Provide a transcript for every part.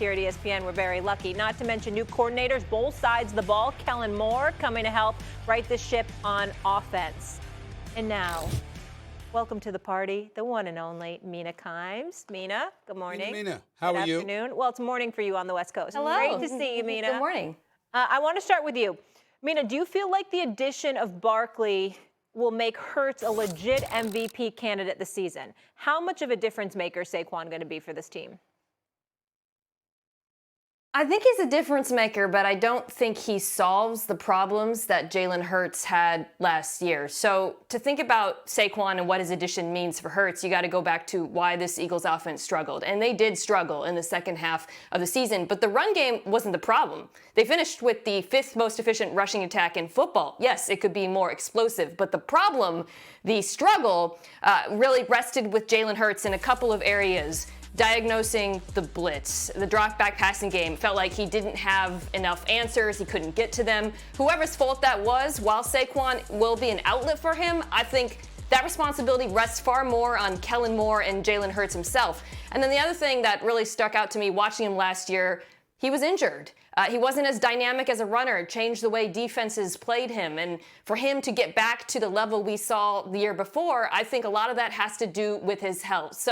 here at ESPN. We're very lucky. Not to mention new coordinators, both sides of the ball. Kellen Moore coming to help right the ship on offense. And now, welcome to the party, the one and only Mina Kimes. Mina, good morning. Mina, how are you? Good afternoon. Well, it's morning for you on the West Coast. Hello. Great to see you, Mina. Good morning. I want to start with you. Mina, do you feel like the addition of Barkley will make Hurts a legit MVP candidate this season? How much of a difference maker is Saquon going to be for this team? I think he's a difference maker, but I don't think he solves the problems that Jalen Hurts had last year. So to think about Saquon and what his addition means for Hurts, you got to go back to why this Eagles offense struggled. And they did struggle in the second half of the season, but the run game wasn't the problem. They finished with the 5th most efficient rushing attack in football. Yes, it could be more explosive, but the problem, the struggle, really rested with Jalen Hurts in a couple of areas. Diagnosing the blitz, the drop back passing game, felt like he didn't have enough answers, he couldn't get to them. Whoever's fault that was, while Saquon will be an outlet for him, I think that responsibility rests far more on Kellen Moore and Jalen Hurts himself. And then the other thing that really stuck out to me watching him last year, he was injured. He wasn't as dynamic as a runner. It changed the way defenses played him. And for him to get back to the level we saw the year before, I think a lot of that has to do with his health.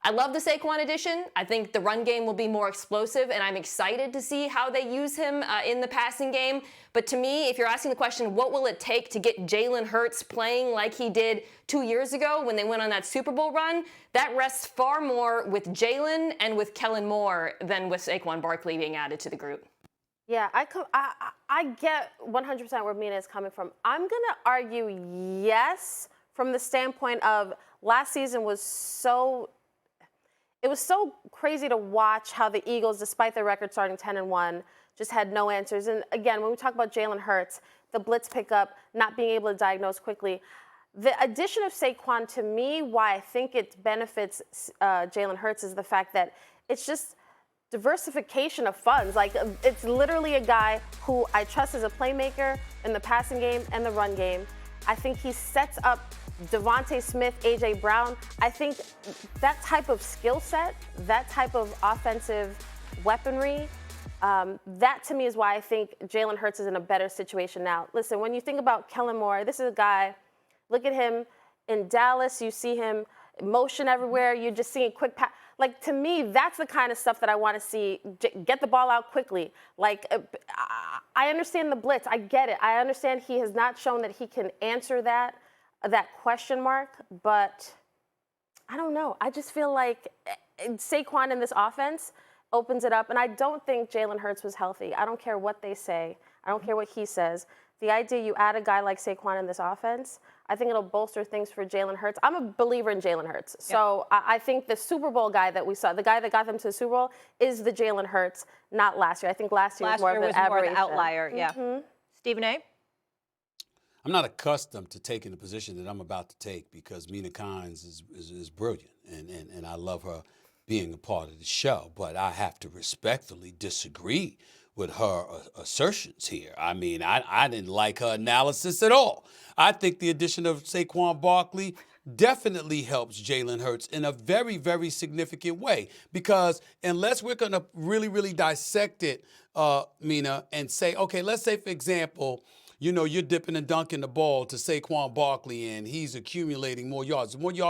I love the Saquon addition. I think the run game will be more explosive, and I'm excited to see how they use him in the passing game. But to me, if you're asking the question, what will it take to get Jalen Hurts playing like he did 2 years ago when they went on that Super Bowl run, that rests far more with Jalen and with Kellen Moore than with Saquon Barkley being added to the group. Yeah, I get 100% where Mina is coming from. I'm going to argue yes from the standpoint of last season was so crazy to watch how the Eagles, despite their record starting 10-1, just had no answers. And again, when we talk about Jalen Hurts, the blitz pickup, not being able to diagnose quickly, the addition of Saquon, to me, why I think it benefits Jalen Hurts is the fact that it's just diversification of funds. Like, it's literally a guy who I trust as a playmaker in the passing game and the run game. I think he sets up Devontae Smith, A.J. Brown. I think that type of skill set, that type of offensive weaponry, that to me is why I think Jalen Hurts is in a better situation now. Listen, when you think about Kellen Moore, this is a guy, look at him in Dallas, you see him motion everywhere, you're just seeing quick pass. Like, to me, that's the kind of stuff that I want to see. Get the ball out quickly. Like, I understand the blitz. I get it. I understand he has not shown that he can answer that question mark, but I don't know. I just feel like Saquon in this offense opens it up, and I don't think Jalen Hurts was healthy. I don't care what they say. I don't care what he says. The idea you add a guy like Saquon in this offense, I think it'll bolster things for Jalen Hurts. I'm a believer in Jalen Hurts. So I think the Super Bowl guy that we saw, the guy that got them to the Super Bowl, is the Jalen Hurts, not last year. I think last year was more of an aberration. More the outlier, yeah. Mm-hmm. Stephen A.? I'm not accustomed to taking the position that I'm about to take because Mina Kimes is brilliant, and I love her being a part of the show. But I have to respectfully disagree with her assertions here. I mean, I didn't like her analysis at all. I think the addition of Saquon Barkley definitely helps Jalen Hurts in a very, very significant way. Because unless we're going to really, really dissect it, Mina, and say, okay, let's say, for example, you know, you're dipping and dunking the ball to Saquon Barkley, and he's accumulating more yards. 20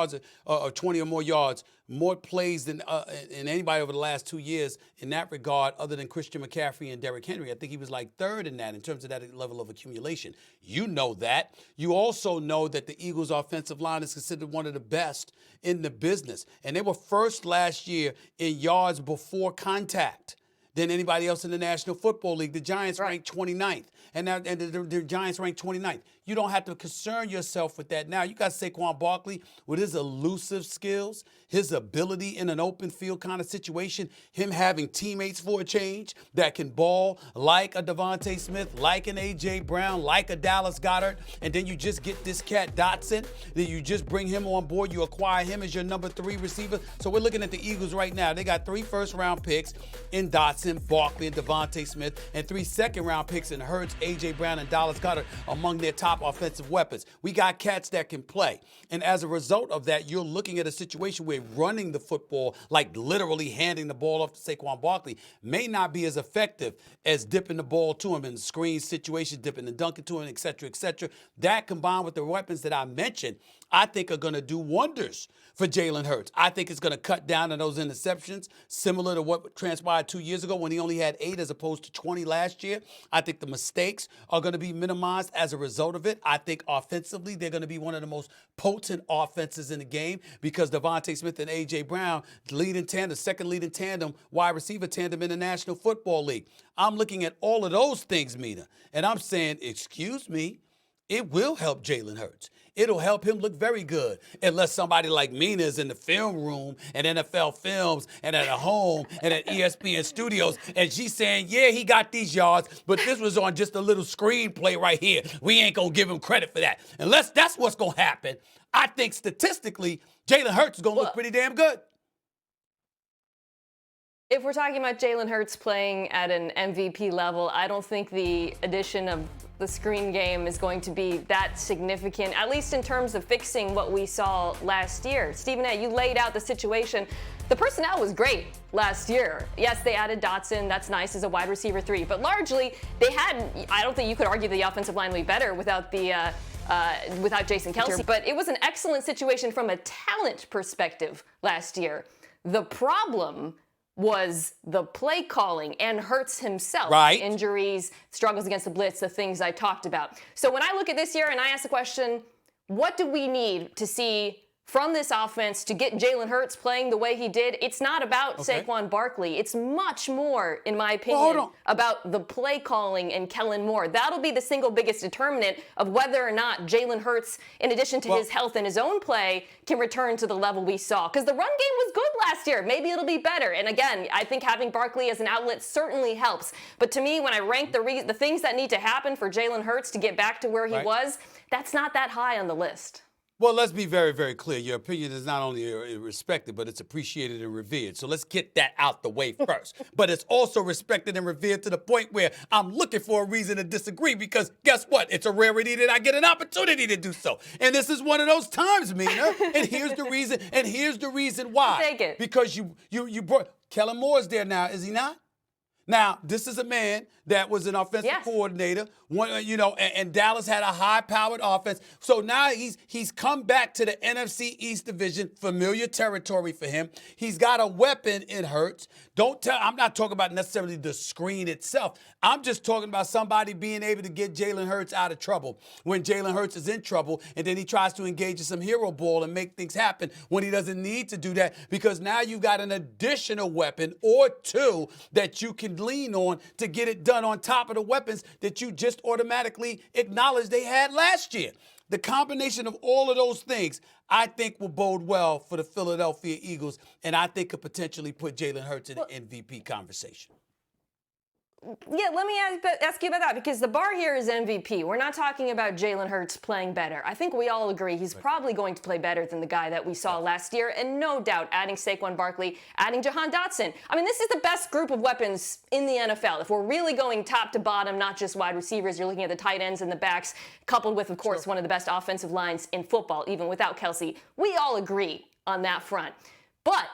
or more yards, more plays than anybody over the last 2 years in that regard, other than Christian McCaffrey and Derrick Henry. I think he was like third in that in terms of that level of accumulation. You know that. You also know that the Eagles' offensive line is considered one of the best in the business. And they were first last year in yards before contact than anybody else in the National Football League. The Giants ranked 29th. And the Giants ranked 29th. You don't have to concern yourself with that now. You got Saquon Barkley with his elusive skills, his ability in an open field kind of situation, him having teammates for a change that can ball like a Devontae Smith, like an A.J. Brown, like a Dallas Goedert, and then you just get this cat Dotson, then you just bring him on board, you acquire him as your number 3 receiver. So we're looking at the Eagles right now. They got 3 first-round picks in Dotson, Barkley, and Devontae Smith, and 3 second-round picks in Hurts, A.J. Brown, and Dallas Goedert among their top top offensive weapons. We got cats that can play. And as a result of that, you're looking at a situation where running the football, like literally handing the ball off to Saquon Barkley, may not be as effective as dipping the ball to him in the screen situation, dipping and dunking to him, et cetera, et cetera. That combined with the weapons that I mentioned, I think are going to do wonders for Jalen Hurts. I think it's going to cut down on those interceptions, similar to what transpired 2 years ago when he only had 8 as opposed to 20 last year. I think the mistakes are going to be minimized as a result of it. I think offensively, they're going to be one of the most potent offenses in the game because Devontae Smith and A.J. Brown, second leading tandem, wide receiver tandem in the National Football League. I'm looking at all of those things, Mina, and I'm saying, excuse me, it will help Jalen Hurts. It'll help him look very good unless somebody like Mina is in the film room and NFL Films and at a home and at ESPN Studios and she's saying, yeah, he got these yards, but this was on just a little screenplay right here. We ain't going to give him credit for that. Unless that's what's going to happen, I think statistically, Jalen Hurts is going to look pretty damn good. If we're talking about Jalen Hurts playing at an MVP level, I don't think the addition of the screen game is going to be that significant, at least in terms of fixing what we saw last year. Stephen A., you laid out the situation. The personnel was great last year. Yes, they added Dotson. That's nice as a wide receiver 3. But largely, I don't think you could argue the offensive line would be better without Jason Kelce. But it was an excellent situation from a talent perspective last year. The problem was the play calling and Hurts himself. Right. Injuries, struggles against the blitz, the things I talked about. So when I look at this year and I ask the question, what do we need to see from this offense to get Jalen Hurts playing the way he did? It's not about Saquon Barkley. It's much more, in my opinion, about the play calling and Kellen Moore. That'll be the single biggest determinant of whether or not Jalen Hurts, in addition to his health and his own play, can return to the level we saw. Because the run game was good last year. Maybe it'll be better. And again, I think having Barkley as an outlet certainly helps. But to me, when I rank the things that need to happen for Jalen Hurts to get back to where he was, that's not that high on the list. Well, let's be very, very clear. Your opinion is not only respected, but it's appreciated and revered. So let's get that out the way first. But it's also respected and revered to the point where I'm looking for a reason to disagree because guess what? It's a rarity that I get an opportunity to do so. And this is one of those times, Mina. And here's the reason. And here's the reason why. Take it. Because you brought Kellen Moore's there now, is he not? Now, this is a man that was an offensive coordinator, and Dallas had a high-powered offense. So now he's come back to the NFC East Division, familiar territory for him. He's got a weapon in Hurts. I'm not talking about necessarily the screen itself. I'm just talking about somebody being able to get Jalen Hurts out of trouble when Jalen Hurts is in trouble, and then he tries to engage in some hero ball and make things happen when he doesn't need to do that because now you've got an additional weapon or two that you can lean on to get it done on top of the weapons that you just automatically acknowledged they had last year. The combination of all of those things, I think, will bode well for the Philadelphia Eagles, and I think could potentially put Jalen Hurts in the MVP conversation. Yeah, let me ask you about that because the bar here is MVP. We're not talking about Jalen Hurts playing better. I think we all agree he's probably going to play better than the guy that we saw last year, and no doubt adding Saquon Barkley, adding Jahan Dotson. I mean, this is the best group of weapons in the NFL. If we're really going top to bottom, not just wide receivers, you're looking at the tight ends and the backs, coupled with, of course, one of the best offensive lines in football, even without Kelce. We all agree on that front. But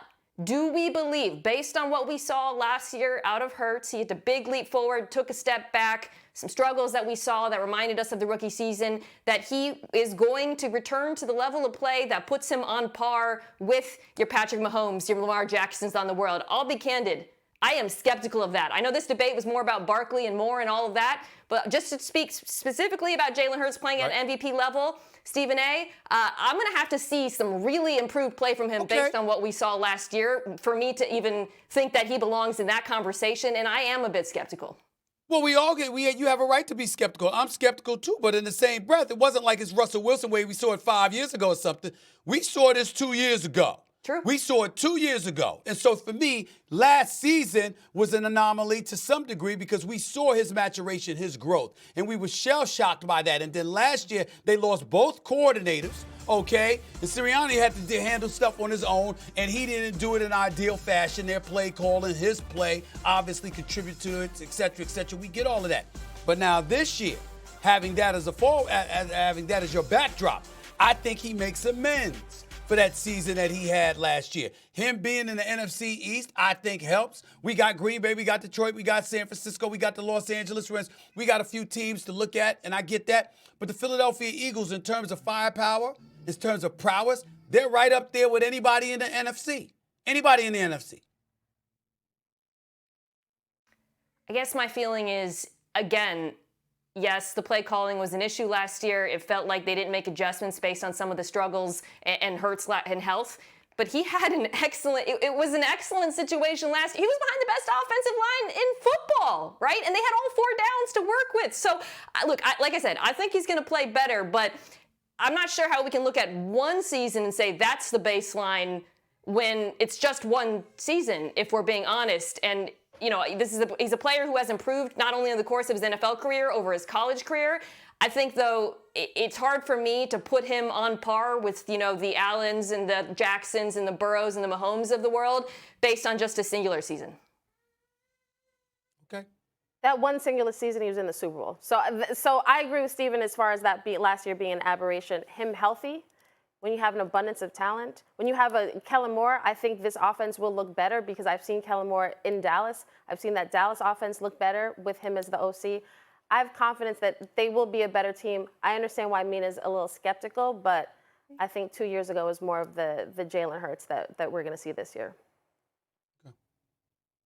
do we believe, based on what we saw last year out of Hurts, he had a big leap forward, took a step back, some struggles that we saw that reminded us of the rookie season, that he is going to return to the level of play that puts him on par with your Patrick Mahomes, your Lamar Jacksons on the world? I'll be candid. I am skeptical of that. I know this debate was more about Barkley and Moore and all of that, but just to speak specifically about Jalen Hurts playing at an MVP level, Stephen A., I'm going to have to see some really improved play from him based on what we saw last year for me to even think that he belongs in that conversation, and I am a bit skeptical. Well, you have a right to be skeptical. I'm skeptical too, but in the same breath, it wasn't like it's Russell Wilson way we saw it 5 years ago or something. We saw this 2 years ago. True. We saw it 2 years ago. And so for me, last season was an anomaly to some degree because we saw his maturation, his growth, and we were shell-shocked by that. And then last year, they lost both coordinators, okay? And Sirianni had to handle stuff on his own, and he didn't do it in ideal fashion. Their play calling, his play obviously contributed to it, et cetera, et cetera. We get all of that. But now this year, having that as having that as your backdrop. I think he makes amends for that season that he had last year. Him being in the NFC East, I think helps. We got Green Bay, we got Detroit, we got San Francisco, we got the Los Angeles Rams. We got a few teams to look at, and I get that. But the Philadelphia Eagles, in terms of firepower, in terms of prowess, they're right up there with anybody in the NFC. Anybody in the NFC. I guess my feeling is, again, yes, the play calling was an issue last year. It felt like they didn't make adjustments based on some of the struggles and Hurts and health. But he had an excellent, it was an excellent situation last year. He was behind the best offensive line in football, right? And they had all 4 downs to work with. So, look, like I said, I think he's going to play better, but I'm not sure how we can look at one season and say that's the baseline when it's just one season, if we're being honest. And you know, he's a player who has improved not only in the course of his NFL career, over his college career. I think, though, it's hard for me to put him on par with, you know, the Allens and the Jacksons and the Burrows and the Mahomes of the world based on just a singular season. Okay. That one singular season, he was in the Super Bowl. So I agree with Steven as far as that last year being an aberration. Him healthy, when you have an abundance of talent, when you have a Kellen Moore, I think this offense will look better because I've seen Kellen Moore in Dallas. I've seen that Dallas offense look better with him as the OC. I have confidence that they will be a better team. I understand why Mina's a little skeptical, but I think 2 years ago was more of the Jalen Hurts that we're going to see this year. Okay.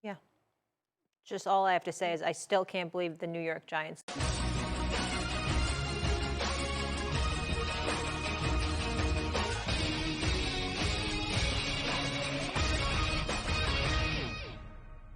Yeah. Just all I have to say is I still can't believe the New York Giants.